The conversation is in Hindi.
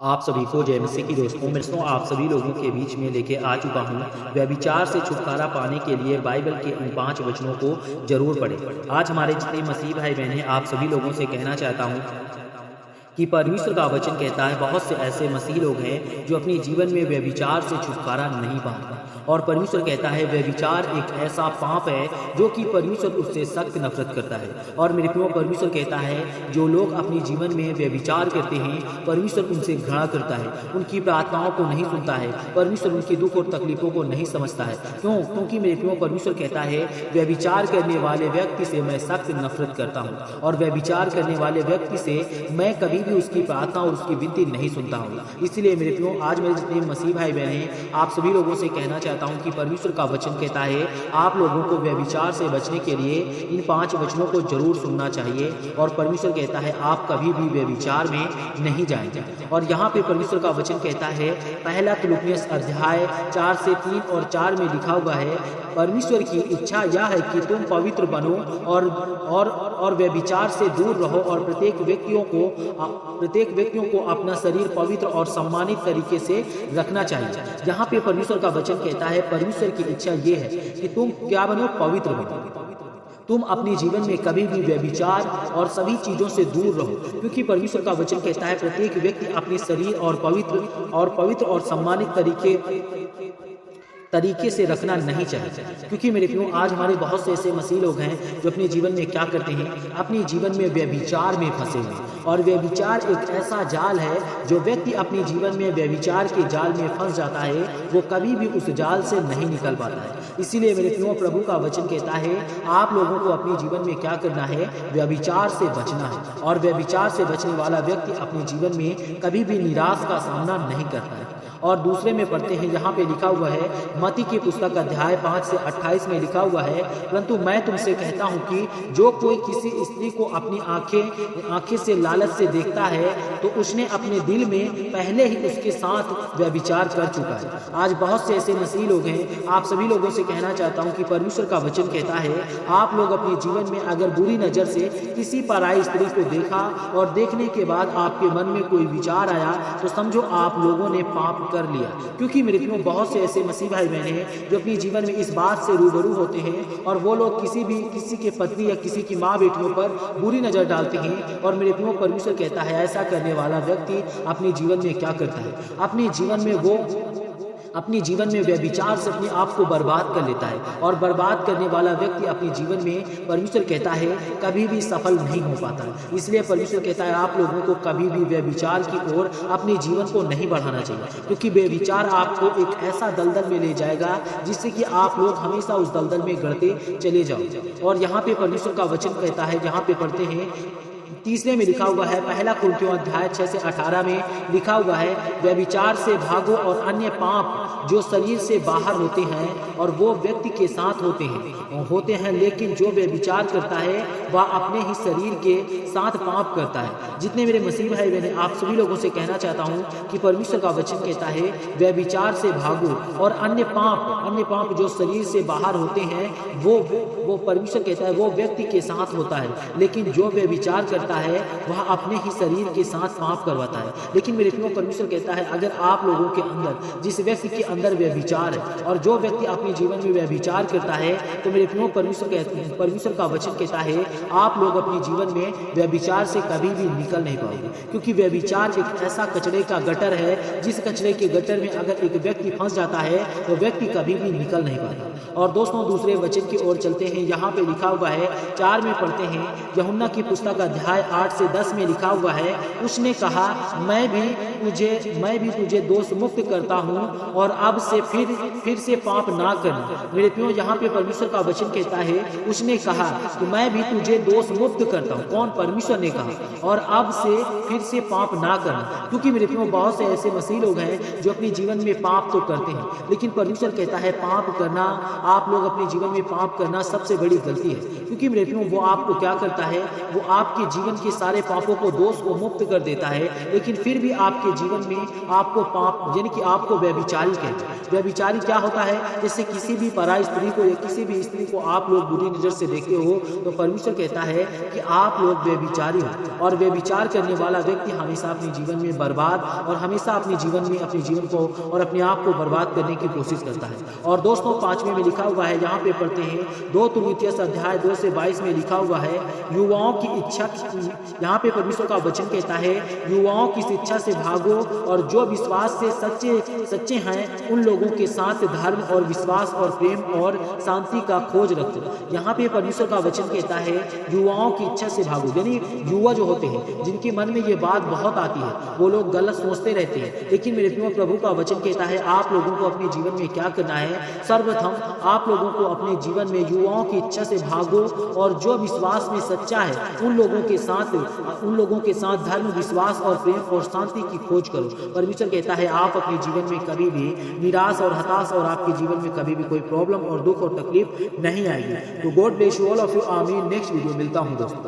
आप सभी को जय मसीह की दोस्तों आप सभी लोगों के बीच में लेके आ चुका हूँ। व्यभिचार से छुटकारा पाने के लिए बाइबल के उन 5 वचनों को जरूर पढ़ें। आज हमारे जितने मसीह भाई बहन हैं, आप सभी लोगों से कहना चाहता हूँ कि परमेश्वर का वचन कहता है बहुत से ऐसे मसीह लोग हैं जो अपने जीवन में व्यभिचार से छुटकारा नहीं पाते। और परमेश्वर कहता है व्यभिचार एक ऐसा पाप है जो कि परमेश्वर उससे सख्त नफरत करता है। और मेरे प्रियो, परमेश्वर कहता है जो लोग अपने जीवन में व्यभिचार करते हैं परमेश्वर उनसे घृणा करता है, उनकी प्रार्थनाओं को नहीं सुनता है, परमेश्वर उनके दुख और तकलीफों को नहीं समझता है। क्योंकि मेरे प्रियो, परमेश्वर कहता है व्यभिचार करने वाले व्यक्ति से मैं सख्त नफरत करता हूँ और व्यभिचार करने वाले व्यक्ति से मैं कभी भी उसकी प्रार्थना और उसकी विनती नहीं सुनता हूँ। इसलिए मेरे प्रियो, आज मेरे जितने मसीह भाई बहन हैं, आप सभी लोगों से कहना चाहता हूँ कि परमेश्वर का वचन कहता है आप लोगों को व्यभिचार से बचने के लिए इन 5 वचनों को जरूर सुनना चाहिए। और परमेश्वर कहता है आप कभी भी व्यभिचार में नहीं जाएंगे। और यहाँ पे परमेश्वर का वचन कहता है पहला तुलुकियस अध्याय 4 से 3 और 4 में लिखा हुआ है परमेश्वर की इच्छा यह है कि तुम पवित्र बनो और व्यभिचार से दूर रहो और प्रत्येक व्यक्तियों को अपना शरीर पवित्र और सम्मानित तरीके से रखना चाहिए। यहाँ पे परमेश्वर का वचन कहता है परमेश्वर की इच्छा ये है कि तुम क्या बनो, पवित्र बनो। तुम अपने जीवन में कभी भी व्यभिचार और सभी चीजों से दूर रहो, क्योंकि परमेश्वर का वचन कहता है प्रत्येक व्यक्ति अपने शरीर और पवित्र और सम्मानित तरीके से रखना नहीं चाहिए। क्योंकि मेरे प्रियो, आज हमारे बहुत से ऐसे मसीह लोग हैं जो अपने जीवन में क्या करते हैं, अपने जीवन में व्यभिचार में फंसे हुए। और व्यभिचार एक ऐसा जाल है जो व्यक्ति अपने जीवन में व्यभिचार के जाल में फंस जाता है, वो कभी भी उस जाल से नहीं निकल पाता है। इसीलिए मेरे प्रियो, प्रभु का वचन कहता है आप लोगों को अपने जीवन में क्या करना है, व्यभिचार से बचना है। और व्यभिचार से बचने वाला व्यक्ति अपने जीवन में कभी भी निराश का सामना नहीं करता है। और दूसरे में पढ़ते हैं, यहाँ पे लिखा हुआ है मत्ती की पुस्तक अध्याय 5 से 28 में लिखा हुआ है परंतु मैं तुमसे कहता हूँ कि जो कोई किसी स्त्री को अपनी आंखें से लालच से देखता है तो उसने अपने दिल में पहले ही उसके साथ व्यभिचार कर चुका है। आज बहुत से ऐसे मसीह लोग हैं, आप सभी लोगों से कहना चाहता हूँ कि परमेश्वर का वचन कहता है आप लोग अपने जीवन में अगर बुरी नजर से किसी पराई स्त्री को देखा और देखने के बाद आपके मन में कोई विचार आया तो समझो आप लोगों ने पाप कर लिया। क्योंकि मेरे प्रियो, बहुत से ऐसे मसीह भाई बहन हैं जो अपने जीवन में इस बात से रूबरू होते हैं और वो लोग किसी के पत्नी या किसी की माँ बेटियों पर बुरी नजर डालते हैं। और मेरे प्रियो, परमेश्वर कहता है ऐसा करने वाला व्यक्ति अपने जीवन में क्या करता है, अपने जीवन में व्यभिचार से अपने आप को बर्बाद कर लेता है। और बर्बाद करने वाला व्यक्ति अपने जीवन में परमेश्वर कहता है कभी भी सफल नहीं हो पाता। इसलिए परमेश्वर कहता है आप लोगों को कभी भी व्यभिचार की ओर अपने जीवन को नहीं बढ़ाना चाहिए, क्योंकि व्यभिचार आपको एक ऐसा दलदल में ले जाएगा जिससे कि आप लोग हमेशा उस दलदल में गड़ते चले जाओ। और यहाँ पे परमेश्वर का वचन कहता है, यहाँ पे पढ़ते हैं तीसरे में लिखा हुआ है पहला कुरिन्थियों अध्याय 6 से 18 में लिखा हुआ है व्यभिचार से भागो और अन्य पाप जो शरीर से बाहर होते हैं और वो व्यक्ति के साथ होते हैं लेकिन जो व्यभिचार करता है वह अपने ही शरीर के साथ पाप करता है। जितने मेरे मसीह भाई बहन, आप सभी लोगों से कहना चाहता हूँ कि परमेश्वर का वचन कहता है व्यभिचार से भागो और अन्य पाप जो शरीर से बाहर होते हैं वो परमेश्वर कहता है वो व्यक्ति के साथ होता है, लेकिन जो व्यभिचार करता है वह अपने ही शरीर के साथ पाप करवाता है। लेकिन मेरे प्रियो, परमेश्वर कहता है अगर आप लोगों के अंदर, जिस व्यक्ति के अंदर व्यभिचार है और जो व्यक्ति अपने जीवन में व्यभिचार करता है, तो मेरे प्रियो, परमेश्वर का वचन कहता है आप लोग अपने जीवन में व्यभिचार से कभी भी निकल नहीं पाओगे। क्योंकि व्यभिचार एक ऐसा कचरे का गटर है, जिस कचरे के गटर में अगर एक व्यक्ति फंस जाता है तो व्यक्ति कभी भी निकल नहीं पाता। और दोस्तों, दूसरे वचन की ओर चलते हैं, यहाँ पे लिखा हुआ है 4 में पढ़ते हैं यूहन्ना की पुस्तक अध्याय 8 से 10 में लिखा हुआ है उसने कहा मैं भी तुझे दोष मुक्त करता हूँ और अब से फिर से पाप ना करना। मेरे प्रियो, यहाँ पे परमेश्वर का वचन कहता है उसने कहा कि मैं भी तुझे दोष मुक्त करता हूँ। कौन? परमेश्वर ने कहा। और अब से फिर से पाप ना करना। क्योंकि मेरे प्रियो, बहुत से ऐसे मसीह लोग हैं जो अपने जीवन में पाप तो करते हैं, लेकिन परमेश्वर कहता है पाप करना, आप लोग अपने जीवन में पाप करना सबसे बड़ी गलती है। क्योंकि मेरे प्रियो, वो आपको क्या करता है, वो आपके जीवन जीवन के सारे पापों को, दोष को मुक्त कर देता है, लेकिन फिर भी आपके जीवन में आपको पाप यानी कि आपको व्यभिचारी कहते हैं। व्यभिचारी क्या होता है? जैसे किसी भी पराई स्त्री को या किसी भी स्त्री को आप लोग बुरी नजर से देखते हो तो परमेश्वर कहता है कि आप लोग व्यभिचारी हो, और व्यभिचार करने वाला व्यक्ति हमेशा अपने जीवन में बर्बाद और हमेशा अपने जीवन में अपने जीवन को और अपने आप को बर्बाद करने की कोशिश करता है। और दोस्तों 5वें में लिखा हुआ है, यहाँ पे पढ़ते हैं 2 तीमुथियुस अध्याय 2 से 22 में लिखा हुआ है, युवाओं की इच्छा, यहाँ पे परमेश्वर का वचन कहता है युवाओं की शिक्षा से भागो और जो विश्वास से सच्चे हैं उन लोगों के साथ धर्म और विश्वास और प्रेम और शांति का खोज रखो। यहाँ पे परमेश्वर का वचन कहता है युवाओं की इच्छा से भागो, यानी युवा जो होते हैं जिनके मन में ये बात बहुत आती है, वो लोग गलत सोचते रहते हैं, लेकिन मेरे प्रिय प्रभु का वचन कहता है आप लोगों को अपने जीवन में क्या करना है? सर्वप्रथम आप लोगों को अपने जीवन में युवाओं की इच्छा से भागो और जो विश्वास में सच्चा है उन लोगों के साथ धर्म, विश्वास और प्रेम और शांति की खोज करो। परमेश्वर कहता है आप अपने जीवन में कभी भी निराश और हताश और आपके जीवन में कभी भी कोई प्रॉब्लम और दुख और तकलीफ नहीं आएगी। तो God bless you all of you. आमीन। नेक्स्ट वीडियो मिलता हूँ दोस्तों।